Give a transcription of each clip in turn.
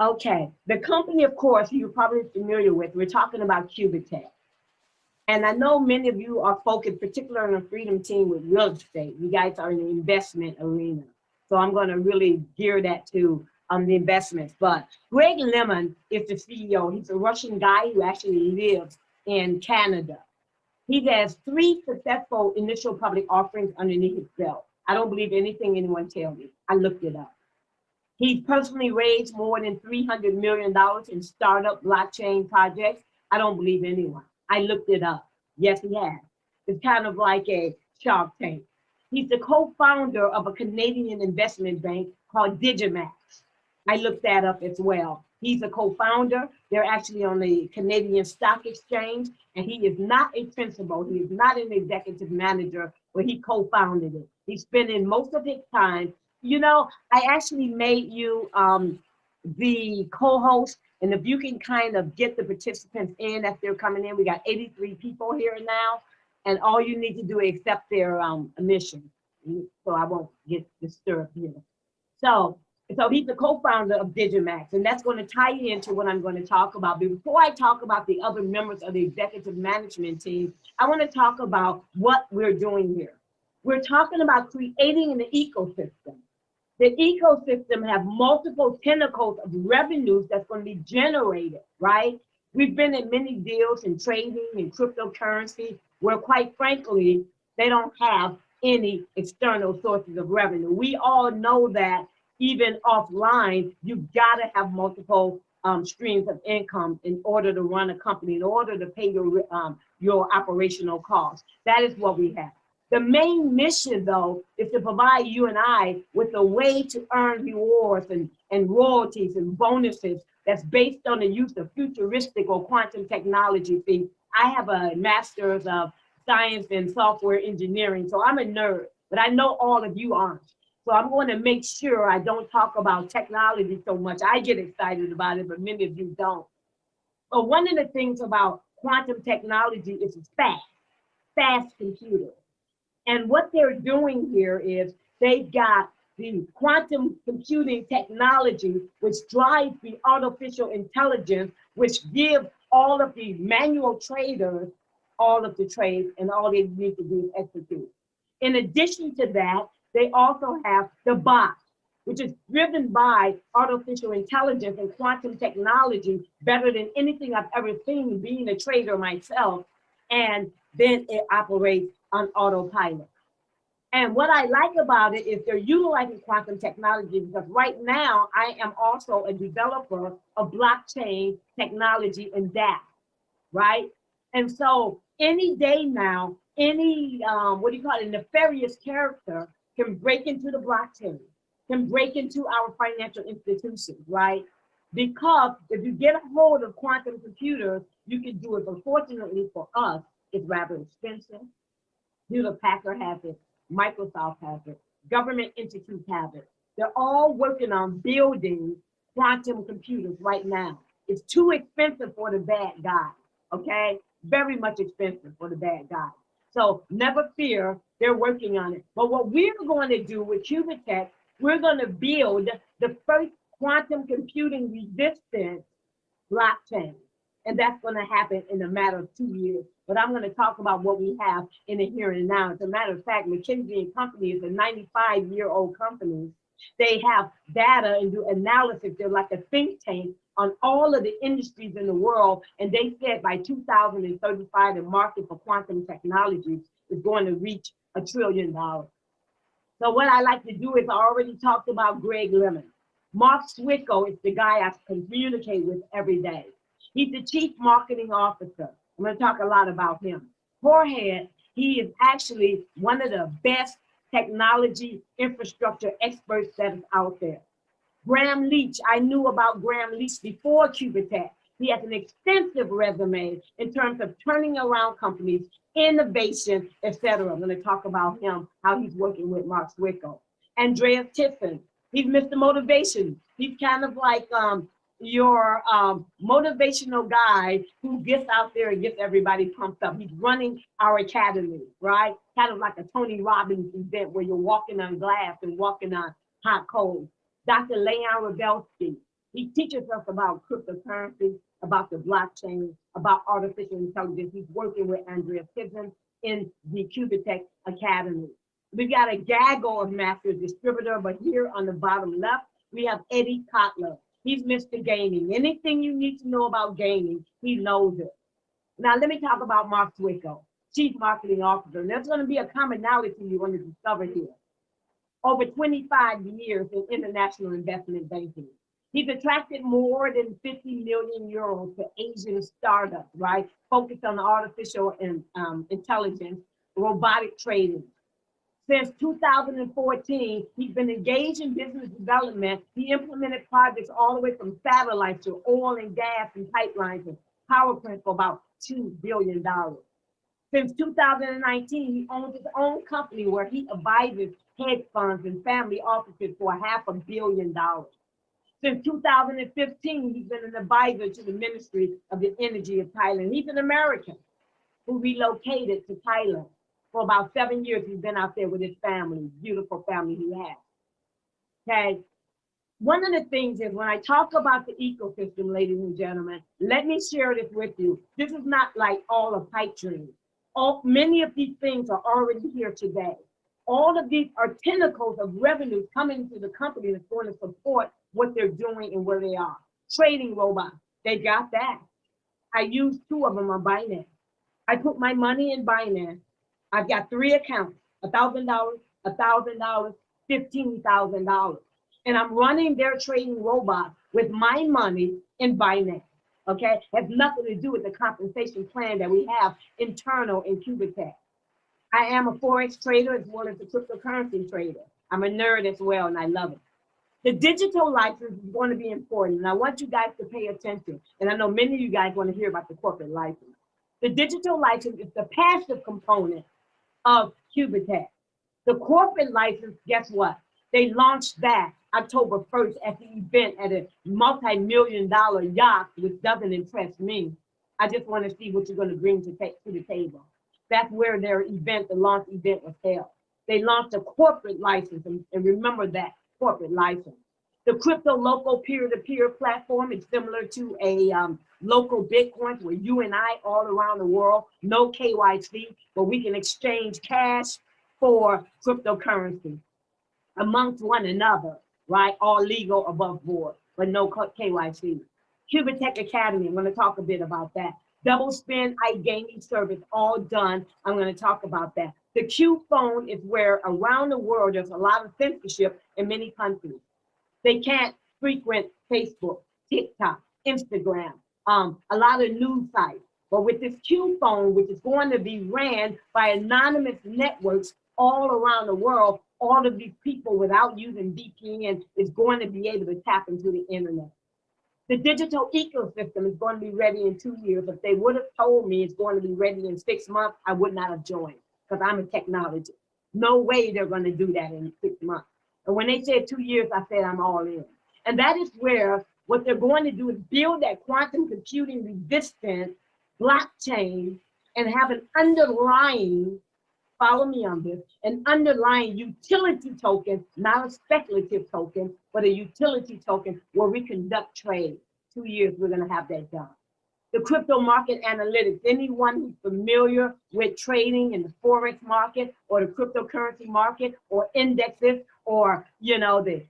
Okay, the company, of course, you're probably familiar with. We're talking about QUBITLIFE. And I know many of you are focused, particularly on the Freedom Team with real estate. You guys are in the investment arena. So I'm going to really gear that to the investments. But Greg Lemon is the CEO. He's a Russian guy who actually lives in Canada. He has 3 successful initial public offerings underneath his belt. I don't believe anything anyone tells me. I looked it up. He personally raised more than $300 million in startup blockchain projects. I don't believe anyone. I looked it up. Yes, he has. It's kind of like a Shark Tank. He's the co-founder of a Canadian investment bank called Digimax. I looked that up as well. He's a co-founder. They're actually on the Canadian Stock Exchange, and he is not a principal. He is not an executive manager, but he co-founded it. He's spending most of his time. You know, I actually made you the co-host, and if you can kind of get the participants in as they're coming in, we got 83 people here now, and all you need to do is accept their admission, so I won't get disturbed here. So, so he's the co-founder of Digimax, and that's going to tie into what I'm going to talk about. But before I talk about the other members of the executive management team, I want to talk about what we're doing here. We're talking about creating an ecosystem. The ecosystem have multiple tentacles of revenues that's going to be generated, right? We've been in many deals in trading and cryptocurrency where, quite frankly, they don't have any external sources of revenue. We all know that even offline, you've got to have multiple streams of income in order to run a company, in order to pay your operational costs. That is what we have. The main mission, though, is to provide you and I with a way to earn rewards and royalties and bonuses that's based on the use of futuristic or quantum technology. See, I have a master's of science and software engineering, so I'm a nerd, but I know all of you aren't. So I'm going to make sure I don't talk about technology so much. I get excited about it, but many of you don't. But one of the things about quantum technology is it's fast computer. And what they're doing here is they've got the quantum computing technology, which drives the artificial intelligence, which gives all of the manual traders all of the trades, and all they need to do is execute. In addition to that, they also have the bot, which is driven by artificial intelligence and quantum technology better than anything I've ever seen, being a trader myself. And then it operates on autopilot. And what I like about it is they're utilizing quantum technology because right now I am also a developer of blockchain technology and dApps, right? And so any day now, any, what do you call it, nefarious character can break into the blockchain, can break into our financial institutions, right? Because if you get a hold of quantum computers, you can do it. But fortunately for us, it's rather expensive. Hewlett Packard has it, Microsoft has it, government entities have it. They're all working on building quantum computers right now. It's too expensive for the bad guy, okay? Very much expensive for the bad guy. So never fear, they're working on it. But what we're going to do with QUBITLIFE, we're going to build the first quantum computing resistant blockchain. And that's going to happen in a matter of 2 years. But I'm going to talk about what we have in the here and now. As a matter of fact, McKinsey & Company is a 95-year-old company. They have data and do analysis. They're like a think tank on all of the industries in the world. And they said by 2035, the market for quantum technologies is going to reach $1 trillion. So what I like to do is I already talked about Greg Lemon. Mark Swicko is the guy I communicate with every day. He's the chief marketing officer. I'm going to talk a lot about him. Jorge, he is actually one of the best technology infrastructure experts that is out there. Graham Leach, I knew about Graham Leach before QUBITLIFE. He has an extensive resume in terms of turning around companies, innovation, etc. I'm going to talk about him, how he's working with Mark Swicko. Andreas Tiffin, he's Mr. Motivation. He's kind of like your motivational guy who gets out there and gets everybody pumped up. He's running our academy, right? Kind of like a Tony Robbins event where you're walking on glass and walking on hot coals. Dr. Leon Rebelsky, He teaches us about cryptocurrency, about the blockchain, about artificial intelligence. He's working with Andrea Kibson in the QUBITLIFE Academy. We got a gaggle of master distributor, but here on the bottom left, we have Eddie Kotler. He's Mr. Gaming. Anything you need to know about gaming, he knows it. Now, let me talk about Mark Swicko, Chief Marketing Officer. And there's going to be a commonality you're going to discover here. Over 25 years in international investment banking. He's attracted more than 50 million euros to Asian startups, right? Focused on artificial intelligence, robotic trading. Since 2014, he's been engaged in business development. He implemented projects all the way from satellites to oil and gas and pipelines and power plants for about $2 billion. Since 2019, he owns his own company where he advises hedge funds and family offices for $500 million. Since 2015, he's been an advisor to the Ministry of the Energy of Thailand. He's an American who relocated to Thailand. For about 7 years, he's been out there with his family, beautiful family he has. Okay. One of the things is when I talk about the ecosystem, ladies and gentlemen, let me share this with you. This is not like all of pipe dreams. Many of these things are already here today. All of these are tentacles of revenue coming to the company that's going to support what they're doing and where they are. Trading robots, they got that. I use 2 of them on Binance. I put my money in Binance. I've got 3 accounts, $1,000, $1,000, $15,000. And I'm running their trading robot with my money in Binance, okay? Has nothing to do with the compensation plan that we have internal in QUBITLIFE. I am a Forex trader as well as a cryptocurrency trader. I'm a nerd as well, and I love it. The digital license is going to be important, and I want you guys to pay attention. And I know many of you guys want to hear about the corporate license. The digital license is the passive component of QUBITLIFE. The corporate license, guess what? They launched that October 1st at the event at a multi-million-dollar yacht, which doesn't impress me. I just want to see what you're going to bring to the table. That's where their event, the launch event, was held. They launched a corporate license, and remember that, corporate license. The crypto local peer-to-peer platform is similar to a local Bitcoin where you and I all around the world, no KYC, but we can exchange cash for cryptocurrency amongst one another, right? All legal above board, but no KYC. QUBITLIFE Academy, I'm going to talk a bit about that. Double spin iGaming service, all done. I'm going to talk about that. The Q phone is where around the world there's a lot of censorship in many countries. They can't frequent Facebook, TikTok, Instagram, a lot of news sites. But with this Q phone, which is going to be ran by anonymous networks all around the world, all of these people without using VPN is going to be able to tap into the internet. The digital ecosystem is going to be ready in 2 years. If they would have told me it's going to be ready in 6 months, I would not have joined because I'm a technologist. No way they're going to do that in 6 months. And when they said 2 years, I said I'm all in. And that is where what they're going to do is build that quantum computing resistant blockchain and have an underlying, follow me on this, an underlying utility token, not a speculative token, but a utility token where we conduct trade. 2 years, we're going to have that done. The crypto market analytics, anyone who's familiar with trading in the Forex market or the cryptocurrency market or indexes or, you know, the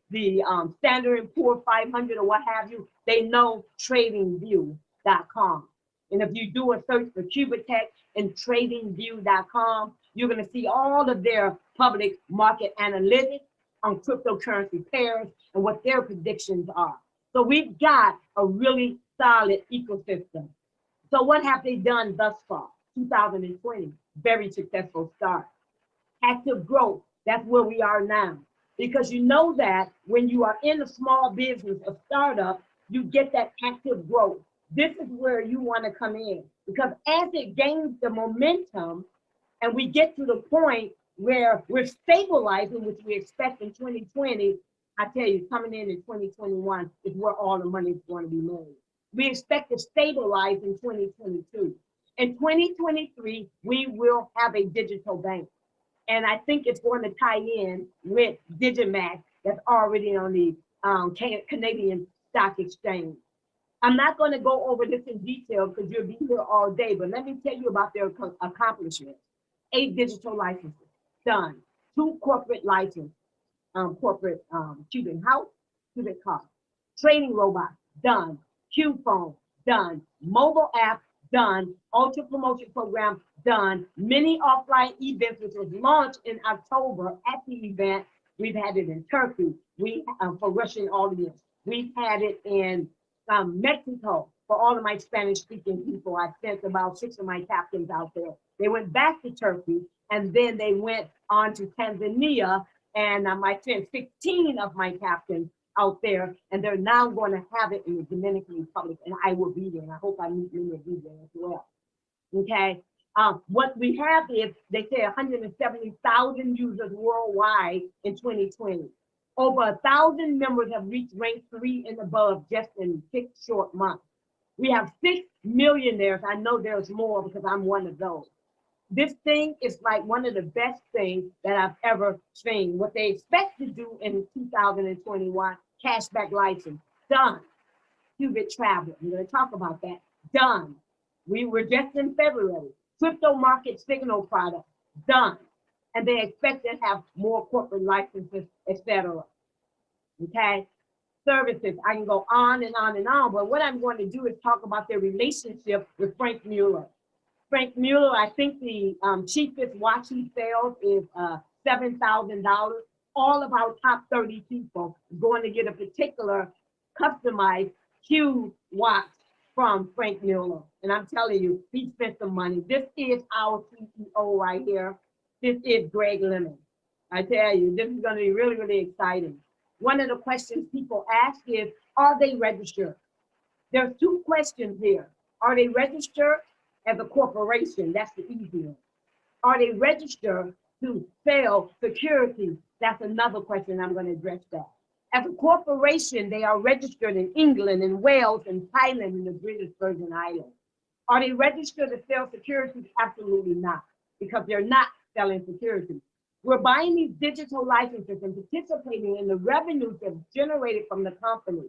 Standard & Poor's 500 or what have you, they know tradingview.com. And if you do a search for QUBITLIFE and tradingview.com, you're going to see all of their public market analytics on cryptocurrency pairs and what their predictions are. So we've got a really solid ecosystem. So what have they done thus far? 2020, very successful start. Active growth, that's where we are now. Because you know that when you are in a small business, a startup, you get that active growth. This is where you want to come in. Because as it gains the momentum, and we get to the point where we're stabilizing, which we expect in 2020, I tell you, coming in 2021 is where all the money is going to be made. We expect to stabilize in 2022. In 2023, we will have a digital bank. And I think it's going to tie in with Digimax that's already on the Canadian Stock Exchange. I'm not going to go over this in detail because you'll be here all day, but let me tell you about their accomplishments. 8 digital licenses, done. 2 corporate licenses, Cuban house, Cuban car. Trading robots, done. Q phone, done. Mobile app, done. Ultra promotion program, done. Many offline events, which was launched in October at the event. We've had it in Turkey, for Russian audience. We've had it in Mexico for all of my Spanish speaking people. I sent about 6 of my captains out there. They went back to Turkey and then they went on to Tanzania, and I sent 16 of my captains out there, and they're now going to have it in the Dominican Republic, and I will be there, and I hope I meet many of you there as well. Okay, what we have is, they say 170,000 users worldwide in 2020. Over 1,000 members have reached rank 3 and above just in 6 short months. We have 6 millionaires. I know there's more because I'm one of those. This thing is like one of the best things that I've ever seen. What they expect to do in 2021, cashback license, done. QUBITLIFE, I'm going to talk about that, done. We were just in February. Crypto market signal product, done. And they expect to have more corporate licenses, etc. Okay, services, I can go on and on and on, but what I'm going to do is talk about their relationship with Frank Mueller. Frank Mueller, I think the cheapest watch he sells is $7,000. All of our top 30 people are going to get a particular customized Q watch from Frank Mueller. And I'm telling you, he spent some money. This is our CEO right here. This is Greg Lemon. I tell you, this is going to be really, really exciting. One of the questions people ask is, are they registered? There's 2 questions here. Are they registered as a corporation? That's the easy one. Are they registered to sell securities? That's another question. I'm going to address that. As a corporation, they are registered in England and Wales and Thailand and the British Virgin Islands. Are they registered to sell securities? Absolutely not, because they're not selling securities. We're buying these digital licenses and participating in the revenues that's generated from the company.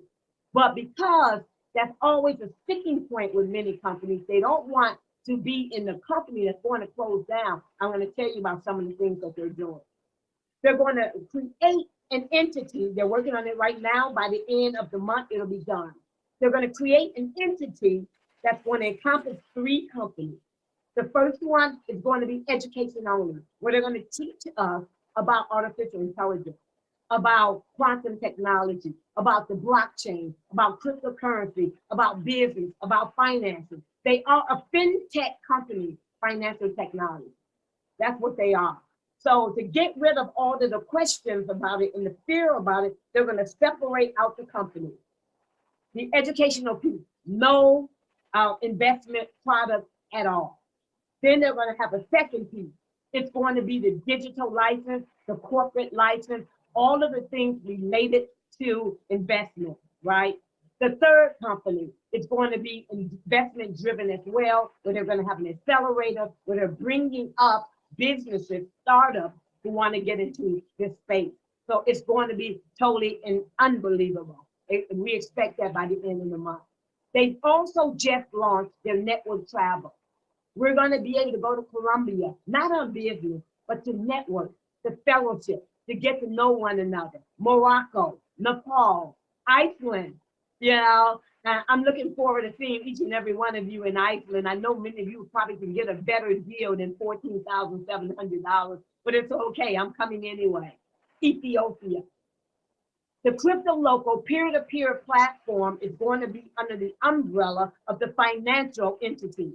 But because that's always a sticking point with many companies, they don't want to be in the company that's going to close down. I'm going to tell you about some of the things that they're doing. They're going to create an entity. They're working on it right now. By the end of the month, it'll be done. They're going to create an entity that's going to encompass 3 companies. The first one is going to be education only, where they're going to teach us about artificial intelligence, about quantum technology, about the blockchain, about cryptocurrency, about business, about finances. They are a fintech company, financial technology. That's what they are. So to get rid of all of the questions about it and the fear about it, they're going to separate out the company. The educational piece, no investment product at all. Then they're going to have a second piece. It's going to be the digital license, the corporate license, all of the things related to investment, right? The third company is going to be investment driven as well, where they're going to have an accelerator, where they're bringing up businesses, startups who want to get into this space. So it's going to be totally and unbelievable. We expect that by the end of the month. They've also just launched their network travel. We're going to be able to go to Colombia, not on business, but to network, to fellowship, to get to know one another. Morocco, Nepal, Iceland, you know. I'm looking forward to seeing each and every one of you in Iceland. I know many of you probably can get a better deal than $14,700, but it's okay. I'm coming anyway. Ethiopia. The Crypto Local peer-to-peer platform is going to be under the umbrella of the financial entity.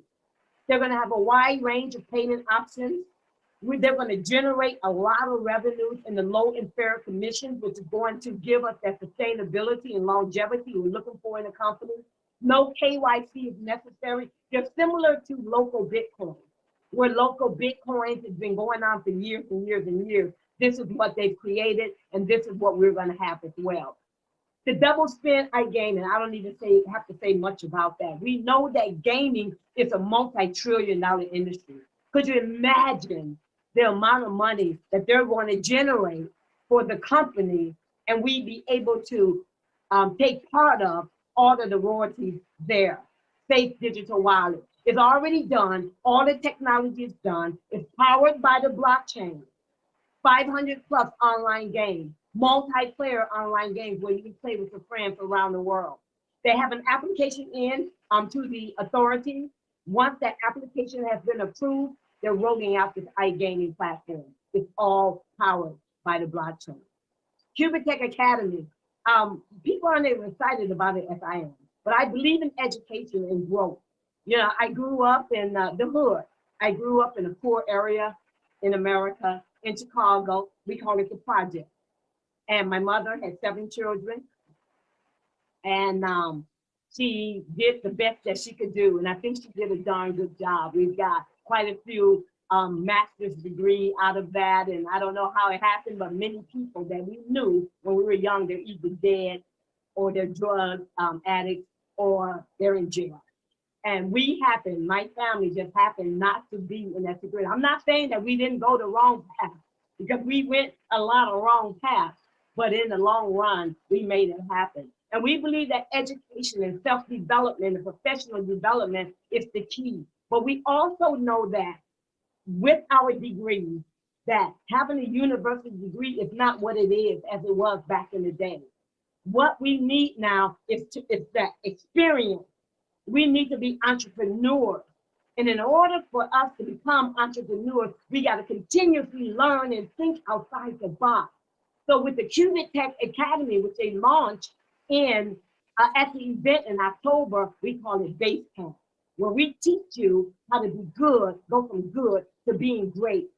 They're going to have a wide range of payment options. They're going to generate a lot of revenues in the low and fair commissions, which is going to give us that sustainability and longevity we're looking for in a company. No KYC is necessary. They're similar to local Bitcoin, where local Bitcoins has been going on for years and years and years. This is what they've created, and this is what we're going to have as well. The double spin iGaming, I don't even have to say much about that. We know that gaming is a multi-trillion-dollar industry. Could you imagine the amount of money that they're going to generate for the company, and we be able to take part of, all of the royalties there. Safe digital wallet. It's already done. All the technology is done. It's powered by the blockchain. 500 plus online games, multiplayer online games where you can play with your friends around the world. They have an application in to the authorities. Once that application has been approved, they're rolling out this iGaming platform. It's all powered by the blockchain. QUBITLIFE Academy. People aren't even excited about it as I am, but I believe in education and growth. You know, I grew up in the hood. I grew up in a poor area in America, in Chicago. We call it the project. And my mother had 7 children, and she did the best that she could do. And I think she did a darn good job. We've got quite a few master's degree out of that. And I don't know how it happened, but many people that we knew when we were young, they're either dead or they're drug addicts or they're in jail. And we happened, my family just happened not to be in that situation. I'm not saying that we didn't go the wrong path, because we went a lot of wrong paths, but in the long run, we made it happen. And we believe that education and self-development and professional development is the key. But we also know that with our degrees, that having a university degree is not what it is as it was back in the day. What we need now is that experience. We need to be entrepreneurs. And in order for us to become entrepreneurs, we got to continuously learn and think outside the box. So with the QUBITLIFE Academy, which they launched in at the event in October, we call it Base Camp, where we teach you how to be good, go from good to being great,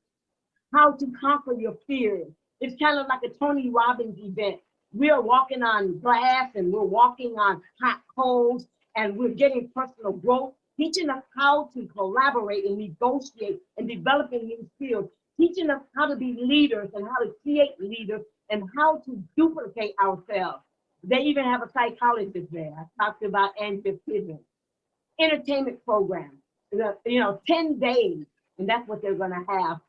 how to conquer your fears. It's kind of like a Tony Robbins event. We are walking on glass and we're walking on hot coals, and we're getting personal growth, teaching us how to collaborate and negotiate and developing new skills, teaching us how to be leaders and how to create leaders and how to duplicate ourselves. They even have a psychologist there. I talked about Andrea Piven. Entertainment program, 10 days, and that's what they're gonna have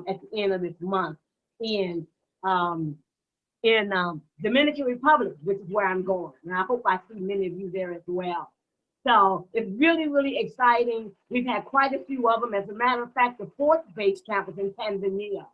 at the end of this month in Dominican Republic, which is where I'm going. And I hope I see many of you there as well. So it's really, really exciting. We've had quite a few of them. As a matter of fact, the 4th base camp is in Tanzania.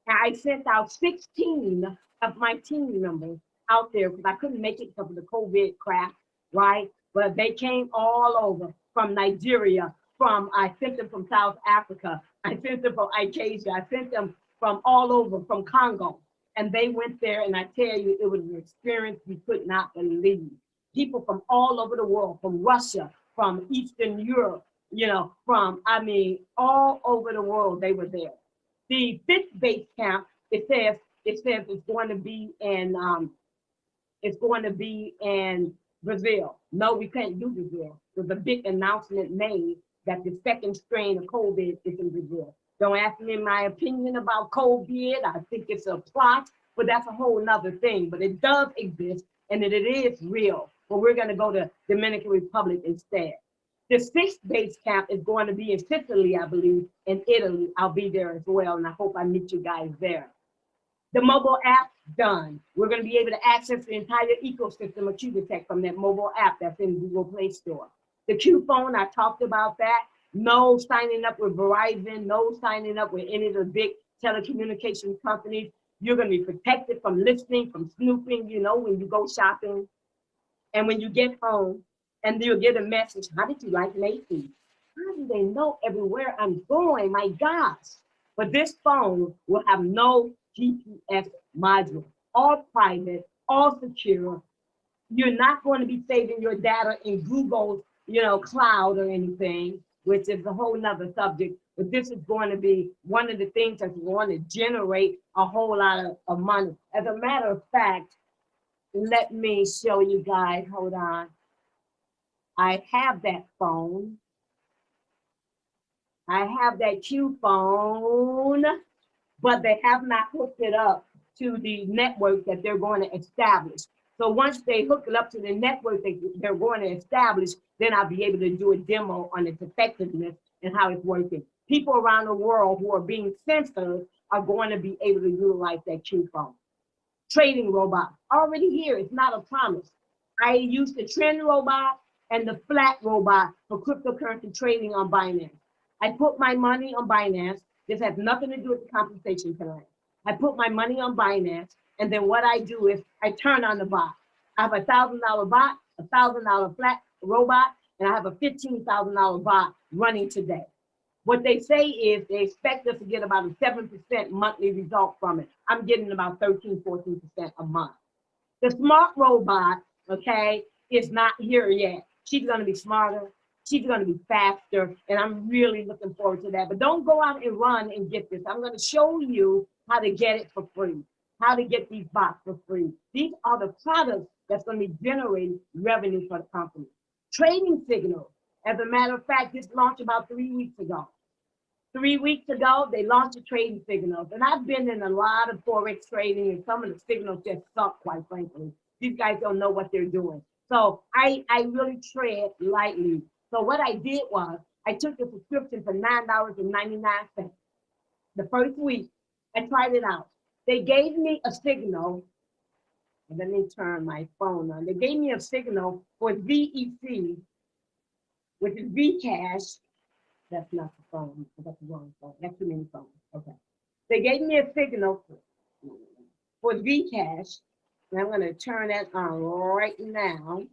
And I sent out 16 of my team members out there because I couldn't make it because of the COVID crap, right? But they came all over from Nigeria, I sent them from South Africa, I sent them from Acacia, I sent them from all over, from Congo. And they went there, and I tell you, it was an experience you could not believe. People from all over the world, from Russia, from Eastern Europe, from, all over the world, they were there. The 5th base camp, it says it's going to be in Brazil. No, we can't do Brazil. There's a big announcement made that the 2nd strain of COVID is in Brazil. Don't ask me my opinion about COVID. I think it's a plot, but that's a whole nother thing. But it does exist, and it is real. But we're going to go to Dominican Republic instead. The 6th base camp is going to be in Sicily, I believe, in Italy. I'll be there as well, and I hope I meet you guys there. The mobile app, done. We're going to be able to access the entire ecosystem of QUBITLIFE from that mobile app that's in Google Play Store. The Q phone, I talked about that. No signing up with Verizon, no signing up with any of the big telecommunications companies. You're going to be protected from listening, from snooping, when you go shopping. And when you get home, and you'll get a message, how did you like Macy's? How do they know everywhere I'm going? My gosh. But this phone will have no GPS module, all private, all secure. You're not going to be saving your data in Google's, cloud or anything, which is a whole nother subject. But this is going to be one of the things that's going to generate a whole lot of money. As a matter of fact, let me show you guys, hold on. I have that phone. I have that Q phone, but they have not hooked it up to the network that they're going to establish. So once they hook it up to the network they're going to establish, then I'll be able to do a demo on its effectiveness and how it's working. People around the world who are being censored are going to be able to utilize that Q phone. trading robot. Already here, it's not a promise. I use the trend robot and the flat robot for cryptocurrency trading on Binance. I put my money on Binance. This has nothing to do with the compensation plan. I put my money on Binance, and then what I do is I turn on the bot. I have a $1,000 bot, a $1,000 flat robot, and I have a $15,000 bot running today. What they say is they expect us to get about a 7% monthly result from it. I'm getting about 13, 14% a month. The smart robot, okay, is not here yet. She's gonna be smarter, she's gonna be faster, and I'm really looking forward to that. But don't go out and run and get this. I'm gonna show you how to get it for free, how to get these bots for free. These are the products that's gonna be generating revenue for the company. Trading signals. As a matter of fact, this launched about 3 weeks ago. 3 weeks ago, they launched the trading signals. And I've been in a lot of Forex trading, and some of the signals just suck, quite frankly. These guys don't know what they're doing. So I really tread lightly. So what I did was, I took the subscription for $9.99. The first week, I tried it out. They gave me a signal. And let me turn my phone on. They gave me a signal for VEC, which is Vcash. That's not the phone. That's the wrong phone. That's too many phones. Okay. They gave me a signal for Vcash. And I'm going to turn that on right now.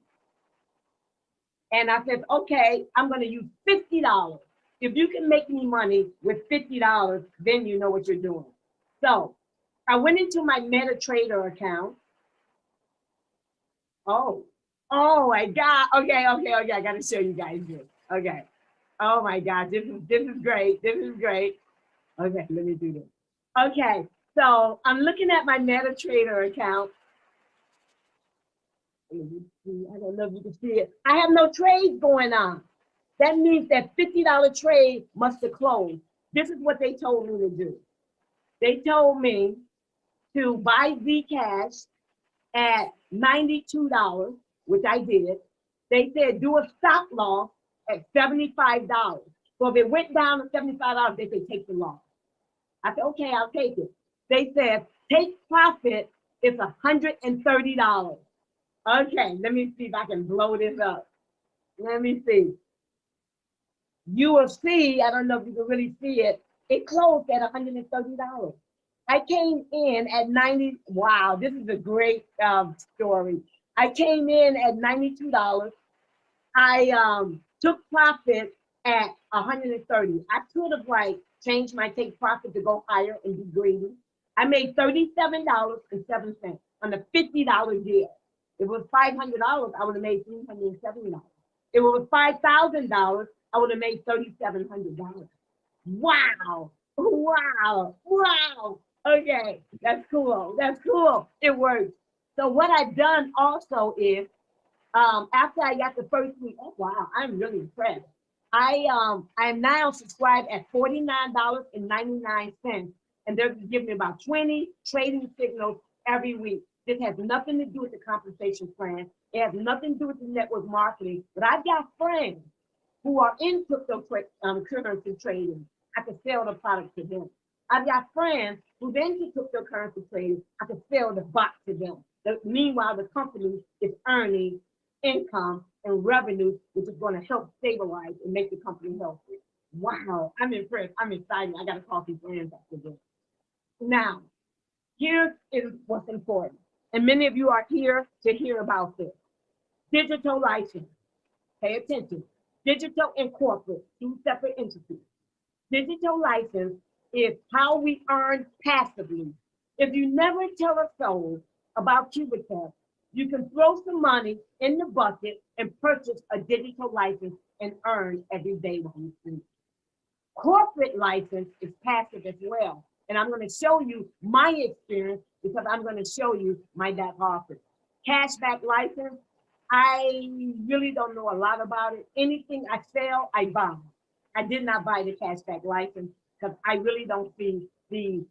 And I said, okay, I'm going to use $50. If you can make me money with $50, then you know what you're doing. So I went into my MetaTrader account. Oh my God. Okay. I got to show you guys this. Okay. Oh my God. This is great. This is great. Okay. Let me do this. Okay. So I'm looking at my MetaTrader account. I don't know if you can see it. I have no trades going on. That means that $50 trade must have closed. This is what they told me to do. They told me to buy Zcash at $92, which I did. They said do a stop loss at $75. So if it went down to $75, they said take the loss. I said, okay, I'll take it. They said take profit is $130. Okay, let me see if I can blow this up. Let me see. You will see, I don't know if you can really see it, it closed at $130. I came in at 90, wow, this is a great story. I came in at $92. I took profit at 130. I could have changed my take profit to go higher and be greedy. I made $37.07 on a $50 deal. If it was $500, I would have made $370. If it was $5,000, I would have made $3,700. Wow, wow, wow. Okay, that's cool. That's cool. It works. So what I've done also is, after I got the first week, oh wow, I'm really impressed. I'm now subscribed at $49.99, and they're giving me about 20 trading signals every week. This has nothing to do with the compensation plan. It has nothing to do with the network marketing. But I've got friends who are in cryptocurrency trading. I can sell the product to them. I've got friends who's into cryptocurrency trading. I can sell the bot to them. Meanwhile, the company is earning income and revenue, which is going to help stabilize and make the company healthy. Wow, I'm impressed. I'm excited. I got to call these friends after this. Now, here is what's important. And many of you are here to hear about this. Digital license. Pay attention. Digital and corporate, two separate entities. Digital license is how we earn passively. If you never tell a soul about QUBITLIFE, you can throw some money in the bucket and purchase a digital license and earn every day while you sleep. Corporate license is passive as well. And I'm going to show you my experience because I'm going to show you my back office. Cashback license, I really don't know a lot about it. Anything I sell, I buy. I did not buy the cashback license because I really don't see the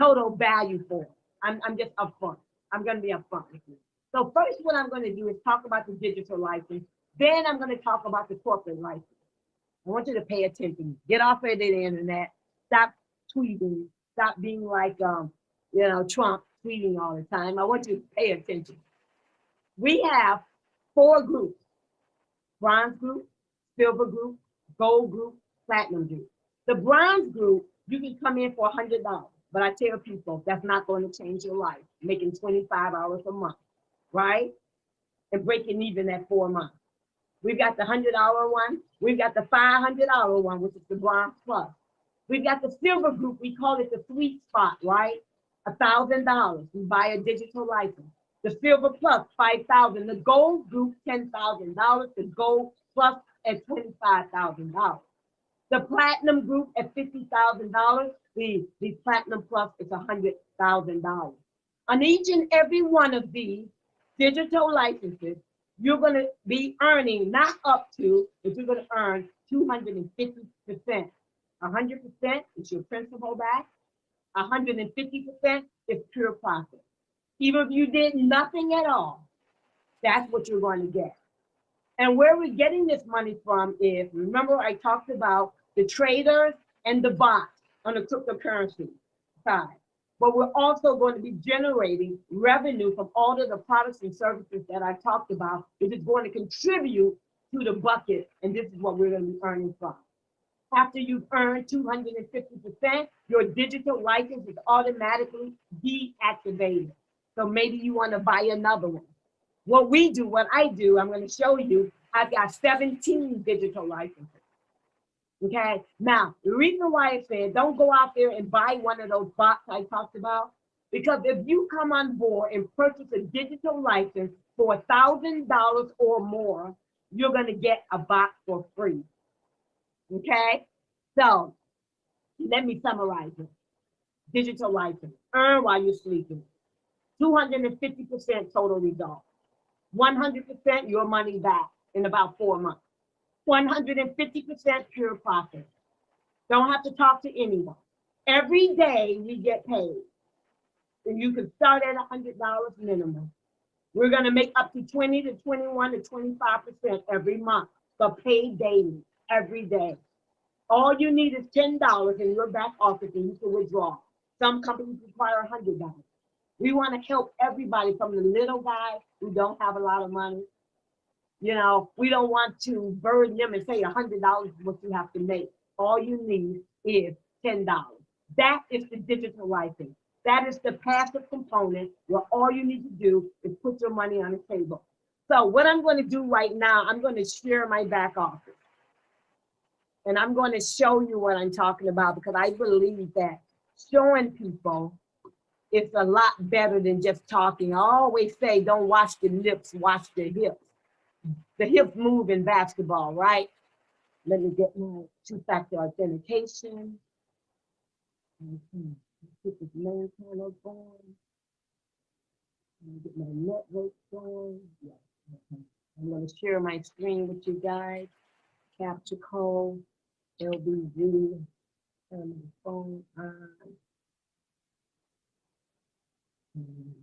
total value for it. I'm just upfront. I'm going to be upfront with you. So first, what I'm going to do is talk about the digital license. Then I'm going to talk about the corporate license. I want you to pay attention. Get off of the internet. Stop tweeting. Stop being like, Trump tweeting all the time. I want you to pay attention. We have 4 groups: bronze group, silver group, gold group, platinum group. The bronze group, you can come in for $100, but I tell people that's not going to change your life, making $25 a month, right? And breaking even at 4 months. We've got the $100 one. We've got the $500 one, which is the bronze plus. We've got the silver group. We call it the sweet spot, right? $1,000. You buy a digital license. The silver plus, $5,000. The gold group, $10,000. The gold plus at $25,000. The platinum group at $50,000. The platinum plus is $100,000. On each and every one of these digital licenses, you're going to be earning not up to, but you're going to earn 250%. 100% is your principal back. 150% is pure profit. Even if you did nothing at all, that's what you're going to get. And where we're getting this money from is, remember I talked about the traders and the bots on the cryptocurrency side. But we're also going to be generating revenue from all of the products and services that I talked about, which is going to contribute to the bucket, and this is what we're going to be earning from. After you've earned 250%, your digital license is automatically deactivated. So maybe you want to buy another one. What I do, I'm going to show you, I've got 17 digital licenses. Okay, now the reason why I said don't go out there and buy one of those bots I talked about, because if you come on board and purchase a digital license for $1,000 or more, you're going to get a bot for free. Okay, so let me summarize it. Digital license, earn while you're sleeping. 250% total result. 100% your money back in about 4 months. 150% pure profit. Don't have to talk to anyone. Every day we get paid. And you can start at $100 minimum. We're going to make up to 20 to 21 to 25% every month, but paid daily, every day. All you need is $10 in your back office and you can withdraw. Some companies require $100. We want to help everybody, from the little guy who don't have a lot of money. You know, we don't want to burden them and say $100 is what you have to make. All you need is $10. That is the digital license. That is the passive component where all you need to do is put your money on the table. So what I'm going to do right now, I'm going to share my back office. And I'm going to show you what I'm talking about, because I believe that showing people is a lot better than just talking. I always say, don't watch the lips, watch the hips. The hips move in basketball, right? Let me get my 2-factor authentication. Get this main panel going. Get my network going. Yeah. Okay. I'm going to share my screen with you guys. Capture code, LBG, turn my phone on.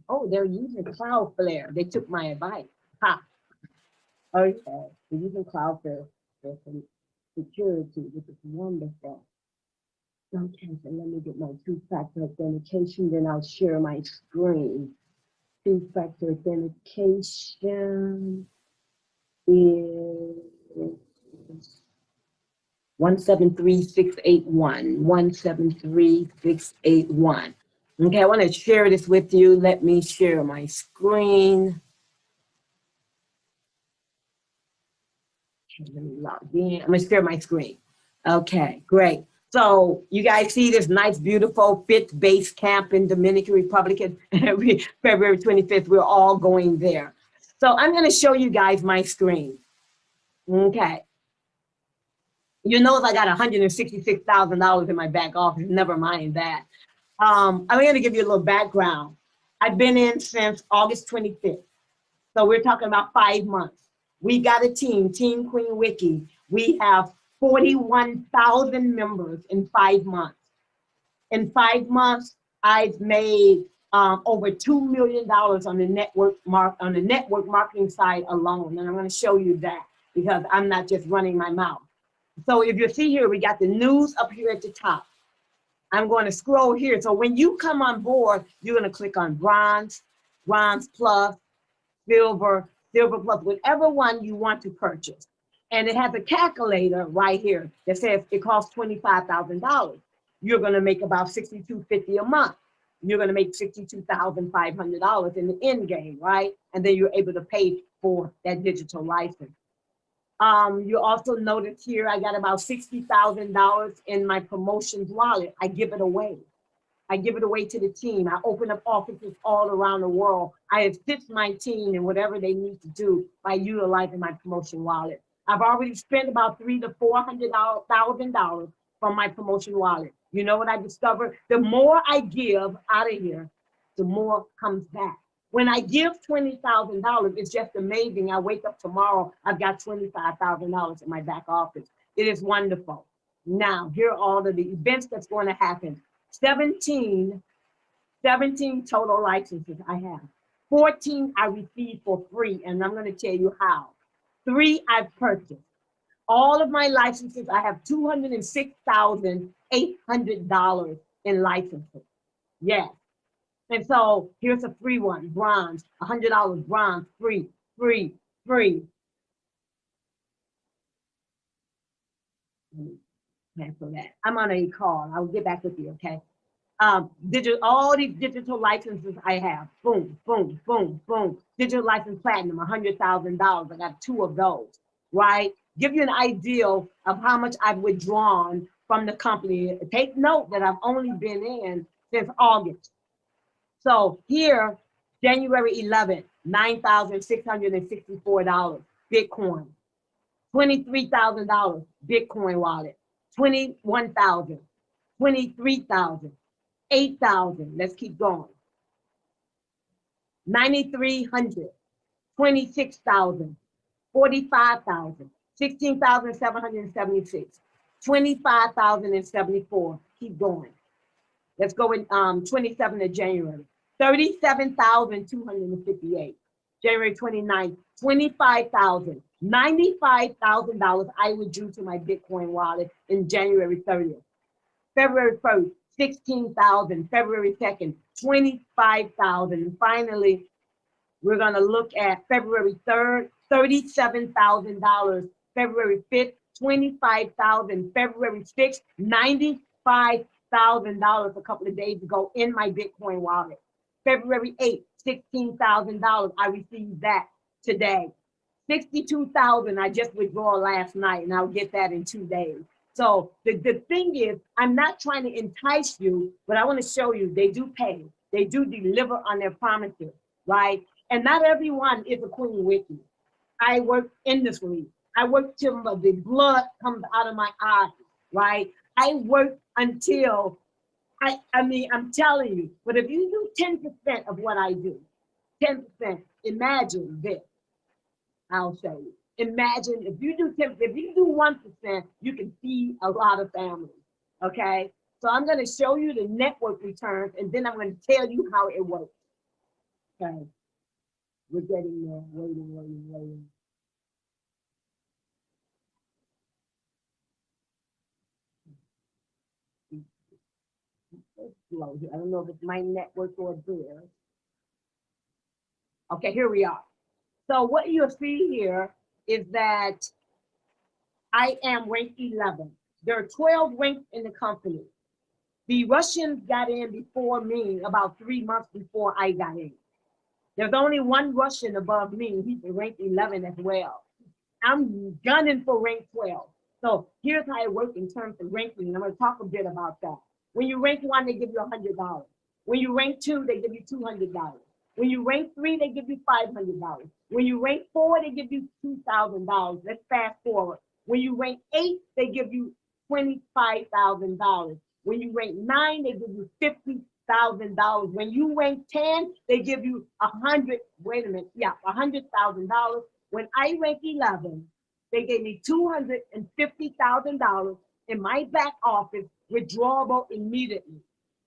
Oh, they're using Cloudflare. They took my advice. Ha. Okay, they're using Cloudflare for some security, which is wonderful. Okay, so let me get my 2-factor authentication, then I'll share my screen. 2-factor authentication is 173681. 173681. Okay, I want to share this with you. Let me share my screen. Okay, let me log in. I'm going to share my screen. Okay, great. So you guys see this nice, beautiful 5th base camp in Dominican Republic. February 25th, we're all going there. So I'm going to show you guys my screen. Okay. You know, I got $166,000 in my back office. Never mind that. I'm going to give you a little background. I've been in since August 25th. So we're talking about 5 months. We got a team, Team Queen Wiki. We have 41,000 members in 5 months. In 5 months, I've made over $2 million on the network marketing side alone. And I'm going to show you that, because I'm not just running my mouth. So if you see here, we got the news up here at the top. I'm going to scroll here. So when you come on board, you're going to click on bronze, bronze plus, silver, silver plus, whatever one you want to purchase. And it has a calculator right here that says it costs $25,000. You're going to make about $62.50 a month. You're going to make $62,500 in the end game, right? And then you're able to pay for that digital license. You also notice here, I got about $60,000 in my promotions wallet. I give it away. I give it away to the team. I open up offices all around the world. I assist my team in whatever they need to do by utilizing my promotion wallet. I've already spent about $300,000 to $400,000 from my promotion wallet. You know what I discovered? The more I give out of here, the more comes back. When I give $20,000, it's just amazing. I wake up tomorrow, I've got $25,000 in my back office. It is wonderful. Now, here are all of the events that's going to happen. 17 total licenses I have. 14 I received for free, and I'm going to tell you how. 3 I've purchased. All of my licenses, I have $206,800 in licenses. Yes. And so here's a free one, bronze, $100, bronze, free, free, free. Cancel that. I'm on a call. I'll get back with you, okay? All these digital licenses I have, boom, boom, boom, boom. Digital license platinum, $100,000. I got 2 of those, right? Give you an idea of how much I've withdrawn from the company. Take note that I've only been in since August. So here, January 11th, $9,664, Bitcoin. $23,000, Bitcoin wallet. 21,000, 23,000, 8,000. Let's keep going. 9,300, 26,000, 45,000, 16,776, 25,074. Keep going. Let's go in 27th of January. 37,258. January 29th, 25,000. $95,000 I withdrew to my Bitcoin wallet in January 30th. February 1st, 16,000. February 2nd, 25,000. And finally, we're going to look at February 3rd, $37,000. February 5th, 25,000. February 6th, $95,000 a couple of days ago in my Bitcoin wallet. February 8th, $16,000. I received that today. 62,000 I just withdrew last night, and I'll get that in 2 days. So the thing is, I'm not trying to entice you, but I want to show you they do pay. They do deliver on their promises, right? And not everyone is a queen with you. I work endlessly. I work till the blood comes out of my eyes, right? I work until, I'm telling you, but if you do 10% of what I do, 10%, imagine this. I'll show you. Imagine if you do 1%, you can feed a lot of families, okay? So I'm gonna show you the network returns, and then I'm gonna tell you how it works, okay? We're getting there, waiting. It's slow here. I don't know if it's my network or theirs. Okay, here we are. So what you'll see here is that I am ranked 11. There are 12 ranks in the company. The Russians got in before me, about 3 months before I got in. There's only one Russian above me. He's ranked 11 as well. I'm gunning for rank 12. So here's how it works in terms of ranking. And I'm going to talk a bit about that. When you rank 1, they give you $100. When you rank 2, they give you $200. When you rank 3, they give you $500. When you rank 4, they give you $2,000. Let's fast forward. When you rank 8, they give you $25,000. When you rank 9, they give you $50,000. When you rank 10, they give you $100,000. When I rank 11, they gave me $250,000 in my back office, withdrawable immediately.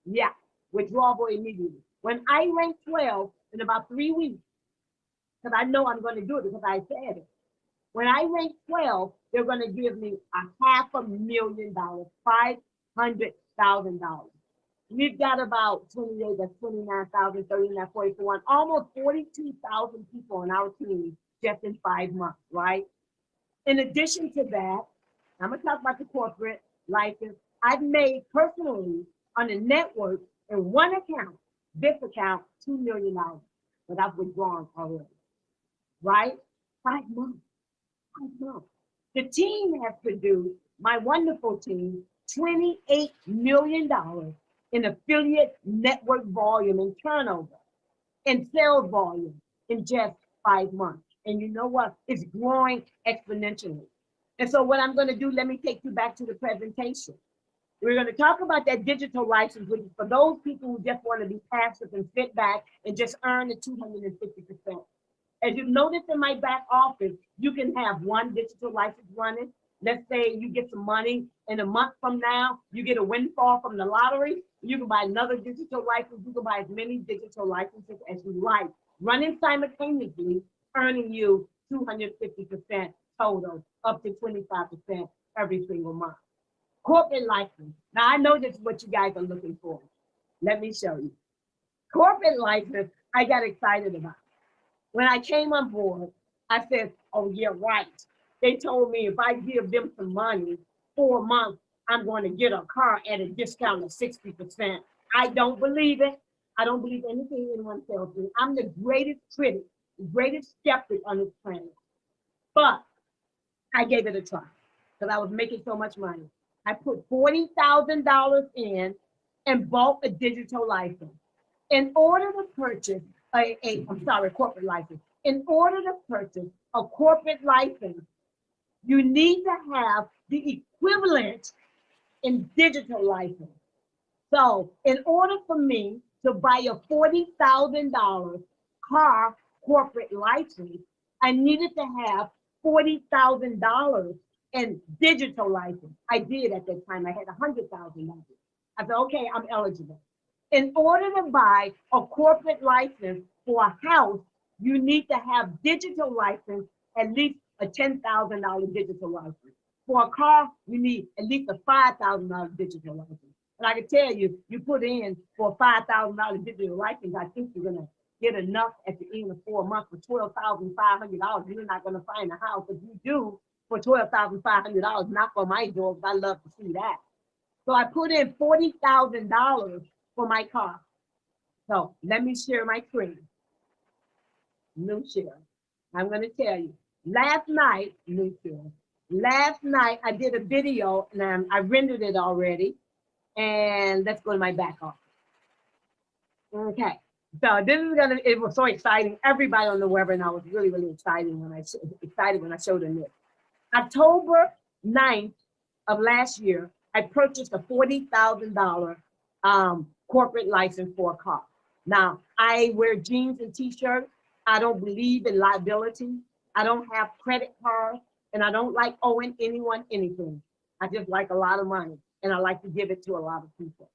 Yeah, withdrawable immediately. When I rank 12, in about 3 weeks, because I know I'm going to do it because I said it. When I rank 12, they're going to give me $500,000, $500,000. We've got about 28, that's 29,000, 39, 44, almost 42,000 people on our team just in 5 months, right? In addition to that, I'm gonna talk about the corporate license. I've made personally on the network in one account, this account, $2 million that I've withdrawn already, right? 5 months, 5 months. The team has produced, my wonderful team, $28 million in affiliate network volume and turnover and sales volume in just 5 months. And you know what? It's growing exponentially. And so what I'm going to do, let me take you back to the presentation. We're going to talk about that digital license, which is for those people who just want to be passive and sit back and just earn the 250%. As you notice in my back office, you can have one digital license running. Let's say you get some money in a month from now, you get a windfall from the lottery, you can buy another digital license. You can buy as many digital licenses as you like, running simultaneously, earning you 250% total, up to 25% every single month. Corporate license. Now, I know this is what you guys are looking for. Let me show you. Corporate license, I got excited about. When I came on board, I said, oh, yeah, right. They told me if I give them some money, 4 months, I'm going to get a car at a discount of 60%. I don't believe it. I don't believe anything anyone tells me. I'm the greatest critic, the greatest skeptic on this planet. But I gave it a try because I was making so much money. I put $40,000 in and bought a digital license. In order to purchase corporate license. In order to purchase a corporate license, you need to have the equivalent in digital license. So in order for me to buy a $40,000 car corporate license, I needed to have $40,000 in digital license. I did at that time. I had $100,000. I said, okay, I'm eligible. In order to buy a corporate license for a house, you need to have digital license, at least a $10,000 digital license. For a car, you need at least a $5,000 digital license. And I can tell you, you put in for a $5,000 digital license, I think you're gonna get enough at the end of 4 months for $12,500. You're not gonna find a house. If you do, for $12,500, knock on my door, because I love to see that. So I put in $40,000 for my car. So let me share my screen. New share. I'm gonna tell you, last night I did a video and I rendered it already. And let's go to my back office. Okay, so this is it was so exciting. Everybody on the webinar was really, really excited when I showed them this. October 9th of last year, I purchased a $40,000 corporate license for a car. Now, I wear jeans and t-shirts. I don't believe in liability. I don't have credit cards, and I don't like owing anyone anything. I just like a lot of money, and I like to give it to a lot of people.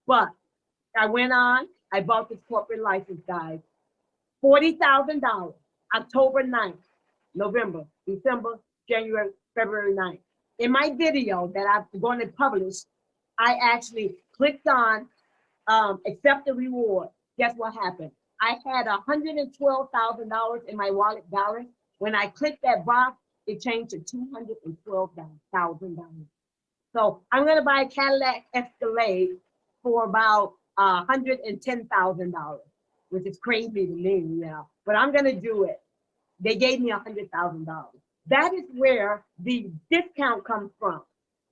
But I went on, I bought this corporate license, guys. $40,000, October 9th, November, December, January, February 9th. In my video that I'm going to publish, I actually clicked on accept the reward. Guess what happened? I had $112,000 in my wallet balance. When I clicked that box, it changed to $212,000. So I'm going to buy a Cadillac Escalade for about $110,000, which is crazy to me now, but I'm going to do it. They gave me $100,000. That is where the discount comes from.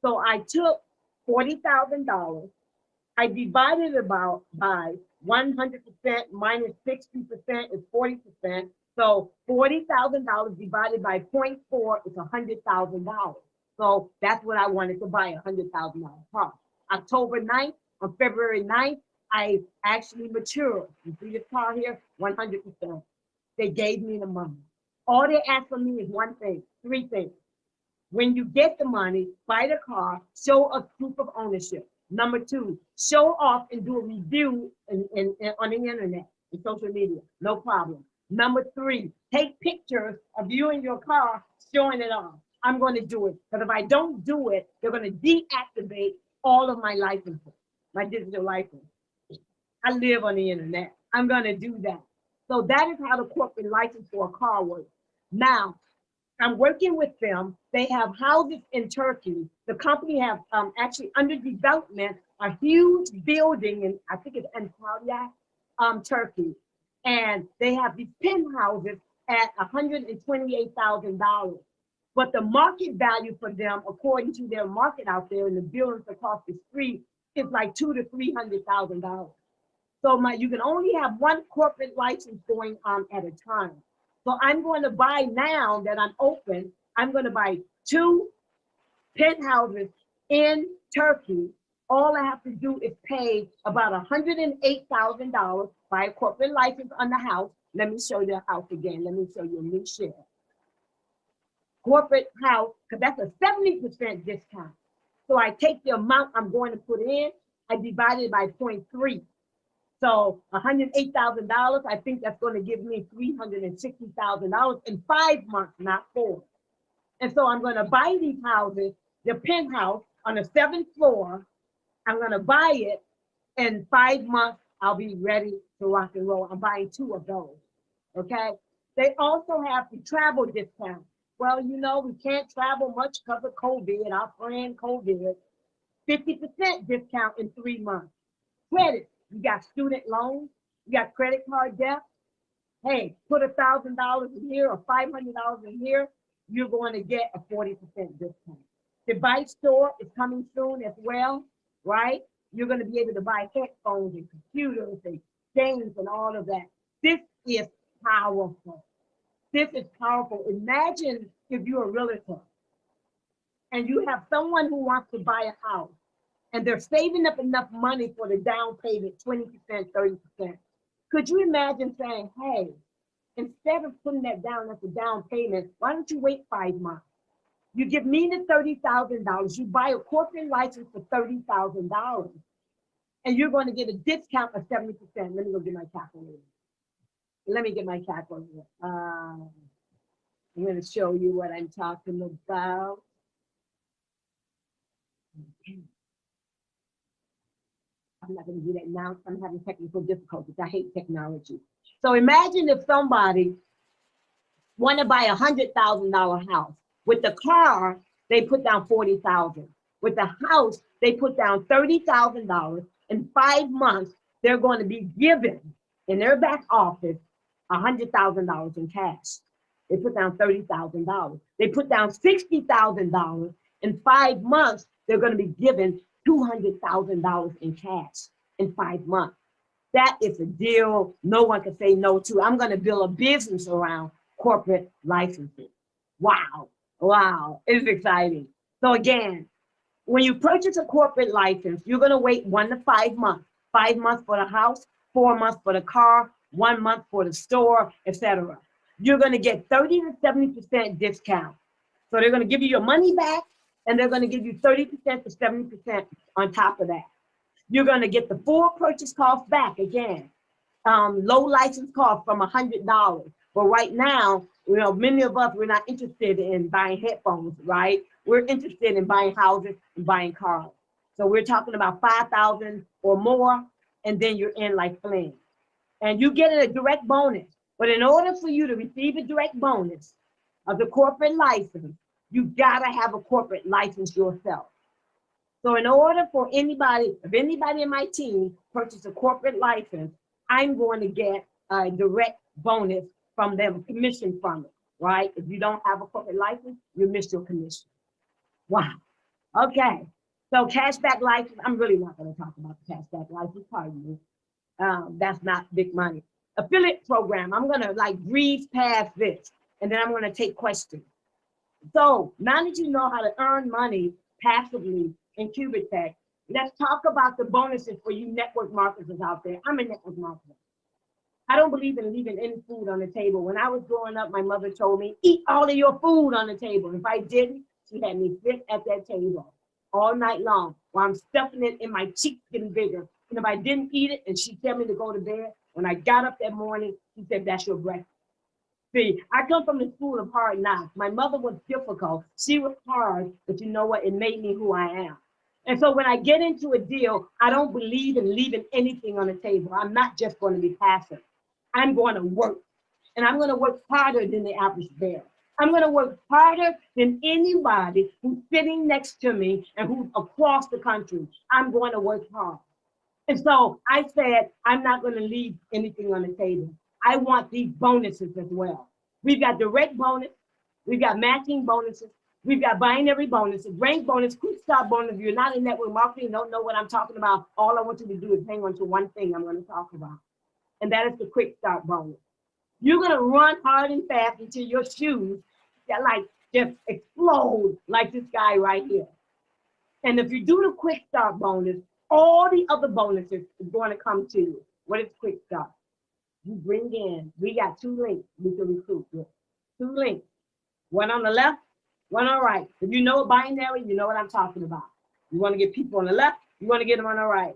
So I took $40,000. I divided it by 100% minus 60% is 40%. So $40,000 divided by 0.4 is $100,000. So that's what I wanted to buy, a $100,000 car. October 9th, on February 9th, I actually matured. You see this car here, 100%. They gave me the money. All they asked from me is one thing, three things. When you get the money, buy the car, show a proof of ownership. Number two, show off and do a review on the internet and social media, no problem. Number three, take pictures of you in your car showing it off. I'm going to do it, because if I don't do it, they're going to deactivate all of my licenses. my digital license. I live on the internet. I'm going to do that. So that is how the corporate license for a car works. Now, I'm working with them. They have houses in Turkey. The company have actually under development a huge building in, I think it's Antalya, Turkey. And they have these penthouses at $128,000. But the market value for them, according to their market out there in the buildings across the street, is like $200,000 to $300,000. So you can only have one corporate license going on at a time. So I'm going to buy, now that I'm open, I'm going to buy 2 penthouses in Turkey. All I have to do is pay about $108,000, buy a corporate license on the house. Let me show you the house again. Let me show you a new share. Corporate house, because that's a 70% discount. So I take the amount I'm going to put in, I divide it by 0.3. So $108,000, I think that's going to give me $360,000 in 5 months, not 4. And so I'm going to buy these houses, the penthouse on the 7th floor. I'm going to buy it in 5 months. I'll be ready to rock and roll. I'm buying 2 of those. Okay. They also have the travel discount. Well, you know, we can't travel much because of COVID, our friend COVID. 50% discount in 3 months. Credit. You got student loans, you got credit card debt. Hey, put $1,000 in here or $500 in here, you're going to get a 40% discount. Device store is coming soon as well, right? You're going to be able to buy headphones and computers and games and all of that. This is powerful. This is powerful. Imagine if you're a realtor and you have someone who wants to buy a house, and they're saving up enough money for the down payment, 20%, 30%. Could you imagine saying, hey, instead of putting that down as a down payment, why don't you wait 5 months? You give me the $30,000, you buy a corporate license for $30,000, and you're going to get a discount of 70%. Let me go get my calculator. Let me get my calculator. I'm going to show you what I'm talking about. I'm not going to do that now. I'm having technical difficulties. I hate technology. So imagine if somebody want to buy a $100,000 house. With the car, they put down $40,000. With the house, they put down $30,000. In 5 months, they're going to be given in their back office $100,000 in cash. They put down $30,000. They put down $60,000. In 5 months, they're going to be given $200,000 in cash in 5 months. That is a deal no one can say no to. I'm going to build a business around corporate licensing. Wow. Wow. It's exciting. So again, when you purchase a corporate license, you're going to wait 1 to 5 months. 5 months for the house, 4 months for the car, 1 month for the store, etc. You're going to get 30 to 70% discount. So they're going to give you your money back, and they're going to give you 30% to 70% on top of that. You're going to get the full purchase cost back again. Low license cost from $100. But right now, you know, many of us, we're not interested in buying headphones, right? We're interested in buying houses and buying cars. So we're talking about $5,000 or more, and then you're in like flames. And you get a direct bonus. But in order for you to receive a direct bonus of the corporate license, you gotta have a corporate license yourself. So in order for anybody, if anybody in my team purchase a corporate license, I'm going to get a direct bonus from them, commission from it, right? If you don't have a corporate license, you miss your commission. Wow. Okay. So cashback license, I'm really not going to talk about the cashback license, pardon me. That's not big money. Affiliate program, I'm going to like breeze past this, and then I'm going to take questions. So now that you know how to earn money passively in QUBITLIFE, let's talk about the bonuses for you network marketers out there. I'm a network marketer. I don't believe in leaving any food on the table. When I was growing up, my mother told me, eat all of your food on the table. If I didn't, she had me sit at that table all night long while I'm stuffing it in my cheeks getting bigger. And if I didn't eat it and she tell me to go to bed, when I got up that morning, she said, that's your breakfast. See, I come from the school of hard knocks. My mother was difficult. She was hard, but you know what? It made me who I am. And so when I get into a deal, I don't believe in leaving anything on the table. I'm not just going to be passive. I'm going to work. And I'm going to work harder than the average bear. I'm going to work harder than anybody who's sitting next to me and who's across the country. I'm going to work hard. And so I said, I'm not going to leave anything on the table. I want these bonuses as well. We've got direct bonus. We've got matching bonuses. We've got binary bonuses, rank bonus, quick start bonus. If you're not in network marketing, don't know what I'm talking about. All I want you to do is hang on to one thing I'm going to talk about. And that is the quick start bonus. You're going to run hard and fast until your shoes that like just explode like this guy right here. And if you do the quick start bonus, all the other bonuses is going to come to you. What is quick start? You bring in, we got 2 links we can recruit with. 2 links, one on the left, one on the right. If you know a binary, you know what I'm talking about. You want to get people on the left, you want to get them on the right.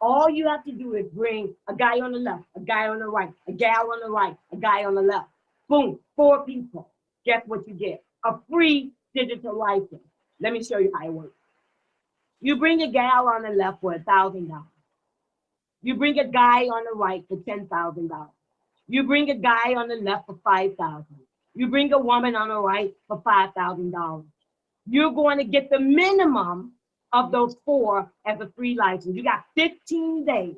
All you have to do is bring a guy on the left, a guy on the right, a gal on the right, a guy on the left. Boom, 4 people. Guess what you get? A free digital license. Let me show you how it works. You bring a gal on the left for $1,000. You bring a guy on the right for $10,000. You bring a guy on the left for $5,000. You bring a woman on the right for $5,000. You're going to get the minimum of those 4 as a free license. You got 15 days.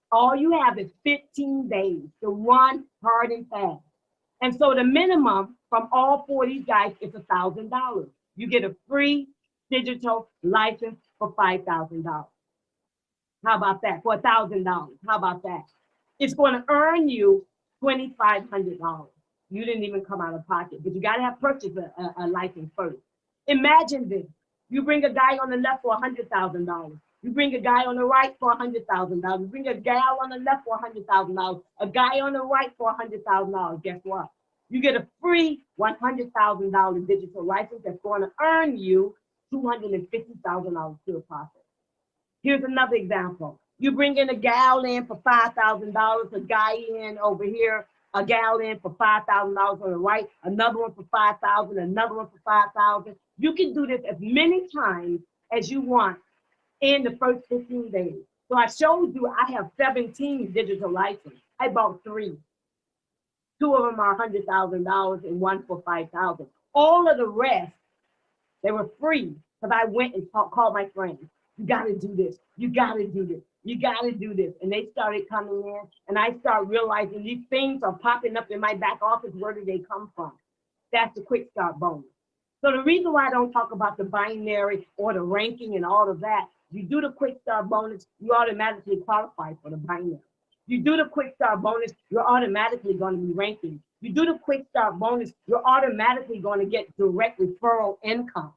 All you have is 15 days to run hard and fast. And so the minimum from all 4 of these guys is $1,000. You get a free digital license for $5,000. How about that? For $1,000. How about that? It's going to earn you $2,500. You didn't even come out of pocket, but you got to have purchased a license first. Imagine this. You bring a guy on the left for $100,000. You bring a guy on the right for $100,000. You bring a gal on the left for $100,000. A guy on the right for $100,000. Guess what? You get a free $100,000 digital license that's going to earn you $250,000 to a profit. Here's another example. You bring in a gal in for $5,000, a guy in over here, a gal in for $5,000 on the right, another one for $5,000, another one for $5,000. You can do this as many times as you want in the first 15 days. So I showed you I have 17 digital licenses. I bought 3. 2 of them are $100,000 and 1 for $5,000. All of the rest, they were free because I went and called my friends. You got to do this. You got to do this. You got to do this. And they started coming in, and I started realizing these things are popping up in my back office. Where do they come from? That's the quick start bonus. So the reason why I don't talk about the binary or the ranking and all of that, you do the quick start bonus, you automatically qualify for the binary. You do the quick start bonus, you're automatically going to be ranking. You do the quick start bonus, you're automatically going to get direct referral income.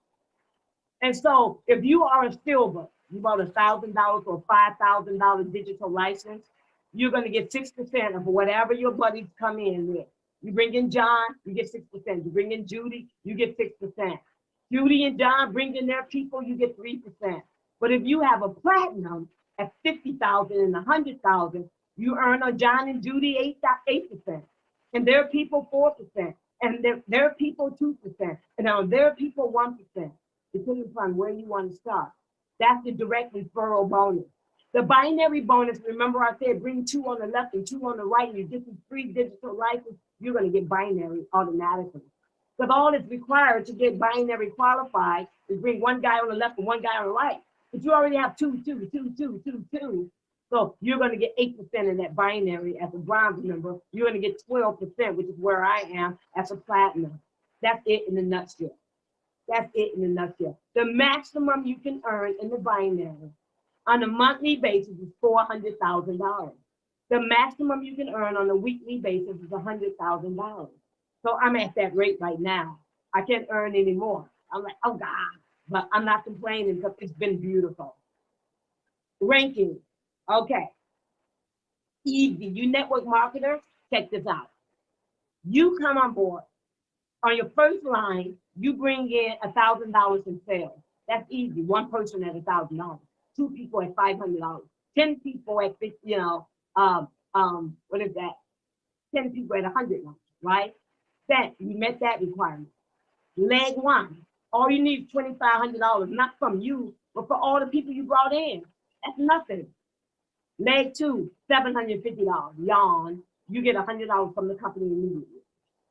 And so if you are a silver, you bought $1,000 or $5,000 digital license, you're going to get 6% of whatever your buddies come in with. You bring in John, you get 6%. You bring in Judy, you get 6%. Judy and John bring in their people, you get 3%. But if you have a platinum at 50,000 and 100,000, you earn on John and Judy 8%, and their people 4%, and their people 2%, and on their people 1%, depending upon where you want to start. That's the direct referral bonus. The binary bonus, remember I said bring 2 on the left and 2 on the right, and you get these free digital license, you're going to get binary automatically. Because all that's required to get binary qualified is bring 1 guy on the left and 1 guy on the right. But you already have 2, 2, 2, 2, 2, 2. So you're going to get 8% in that binary as a bronze member. You're going to get 12%, which is where I am as a platinum. That's it in a nutshell. That's it in a nutshell. The maximum you can earn in the binary on a monthly basis is $400,000. The maximum you can earn on a weekly basis is $100,000. So I'm at that rate right now. I can't earn any more. I'm like, oh God, but I'm not complaining because it's been beautiful. Ranking, okay. Easy, you network marketer, check this out. You come on board. On your first line, you bring in $1,000 in sales. That's easy. 1 person at $1,000. 2 people at $500. 10 people at 50, what is that? 10 people at $100, right? That you met that requirement. Leg 1, All you need is $2,500, not from you, but for all the people you brought in. That's nothing. Leg 2, $750. Yawn. You get $100 from the company immediately.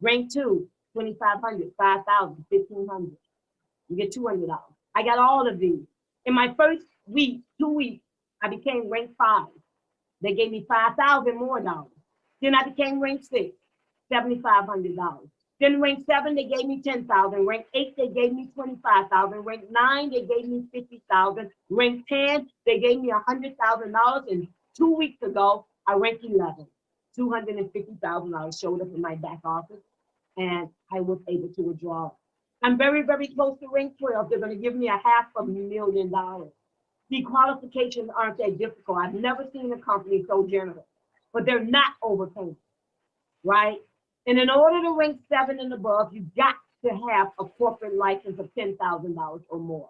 Rank 2, $2,500, $5,000, $1,500. You get $200. I got all of these. In my first week, 2 weeks, I became rank 5. They gave me $5,000 more dollars. Then I became rank 6, $7,500. Then rank 7, they gave me $10,000. Rank 8, they gave me $25,000. Rank 9, they gave me $50,000. Rank 10, they gave me $100,000. And 2 weeks ago, I ranked 11. $250,000 showed up in my back office, and I was able to withdraw. I'm very, very close to rank 12. They're going to give me $500,000. The qualifications aren't that difficult. I've never seen a company so generous, but they're not overpaying, right? And in order to rank 7 and above, you got to have a corporate license of $10,000 or more.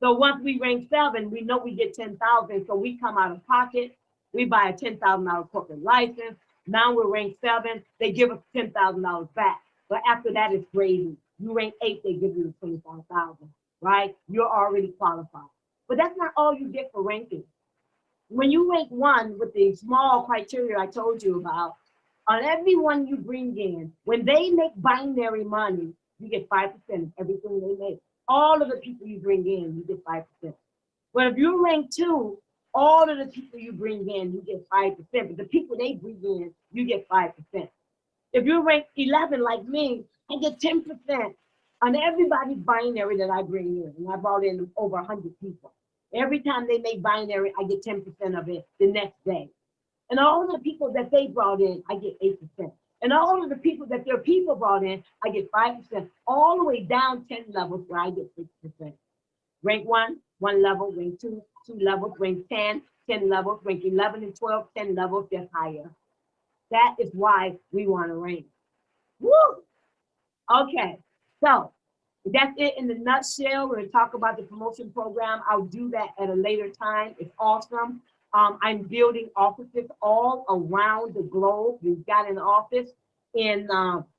So once we rank 7, we know we get $10,000. So we come out of pocket, we buy a $10,000 corporate license. Now we're ranked 7, they give us $10,000 back. But after that, it's gravy. You rank 8, they give you the $25,000, right? You're already qualified. But that's not all you get for ranking. When you rank 1 with the small criteria I told you about, on everyone you bring in, when they make binary money, you get 5% of everything they make. All of the people you bring in, you get 5%. But if you rank 2, all of the people you bring in, you get 5%. But the people they bring in, you get 5%. If you rank 11 like me, I get 10% on everybody's binary that I bring in. And I brought in over 100 people. Every time they make binary, I get 10% of it the next day. And all of the people that they brought in, I get 8%. And all of the people that their people brought in, I get 5%, all the way down 10 levels where I get 6%. Rank 1, 1 level. Rank 2, 2 levels. Rank 10, 10 levels. Rank 11 and 12, 10 levels, just higher. That is why we want to rank. Woo! Okay, so that's it in the nutshell. We're going to talk about the promotion program. I'll do that at a later time. It's awesome. I'm building offices all around the globe. We've got an office in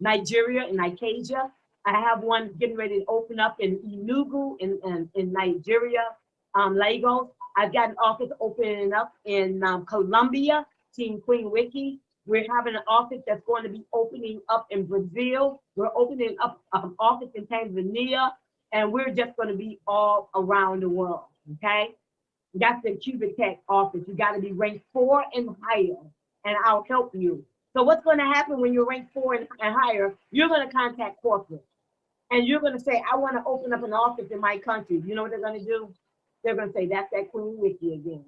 Nigeria, in Ikeja. I have one getting ready to open up in Enugu, in Nigeria, Lagos. I've got an office opening up in Colombia, Team Queen Wiki. We're having an office that's going to be opening up in Brazil. We're opening up an office in Tanzania, and we're just going to be all around the world, okay? That's the QUBITLIFE office. You got to be ranked 4 and higher, and I'll help you. So what's going to happen when you're ranked 4 and higher? You're going to contact corporate, and you're going to say, I want to open up an office in my country. You know what they're going to do? They're going to say, that's that Queen Wiki again.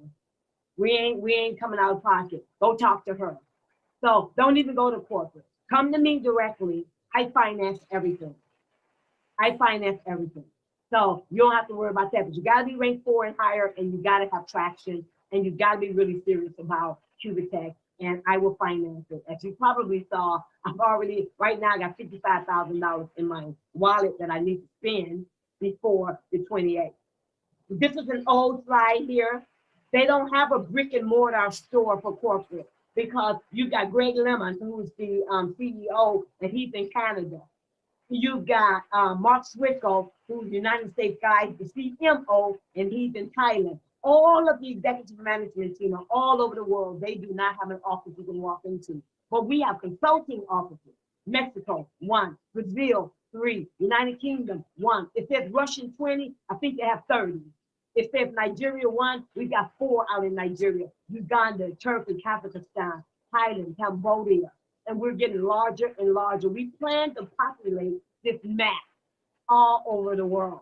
We ain't coming out of pocket. Go talk to her. So don't even go to corporate. Come to me directly. I finance everything. I finance everything. So you don't have to worry about that. But you got to be ranked 4 and higher, and you got to have traction, and you got to be really serious about QUBITLIFE, and I will finance it. As you probably saw, I've already, right now, I got $55,000 in my wallet that I need to spend before the 28th. This is an old slide here. They don't have a brick and mortar store for corporate, because you got Greg Lemon, who's the CEO, and he's in Canada. You've got Mark Swickel, who's the United States guy, the CMO, and he's in Thailand. All of the executive management team are all over the world. They do not have an office you can walk into. But we have consulting offices. Mexico, 1. Brazil, 3. United Kingdom, 1. It says Russian 20. I think they have 30. It says Nigeria 1, we got 4 out in Nigeria, Uganda, Turkey, Kazakhstan, Thailand, Cambodia, and we're getting larger and larger. We plan to populate this map all over the world.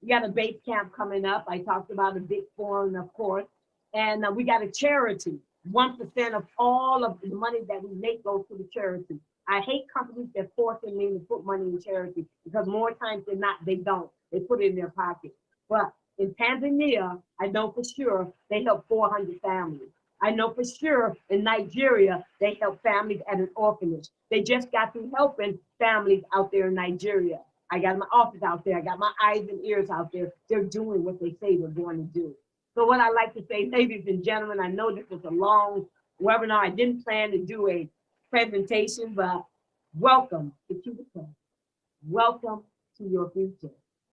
We got a base camp coming up. I talked about a big forum, of course, and we got a charity. 1% of all of the money that we make goes to the charity. I hate companies that forcing me to put money in charity, because more times than not, they don't. They put it in their pocket. But in Tanzania, I know for sure they help 400 families. I know for sure in Nigeria, they help families at an orphanage. They just got through helping families out there in Nigeria. I got my office out there. I got my eyes and ears out there. They're doing what they say they're going to do. So what I like to say, ladies and gentlemen, I know this was a long webinar. I didn't plan to do a presentation, but welcome to QUBITLIFE. Welcome to your future.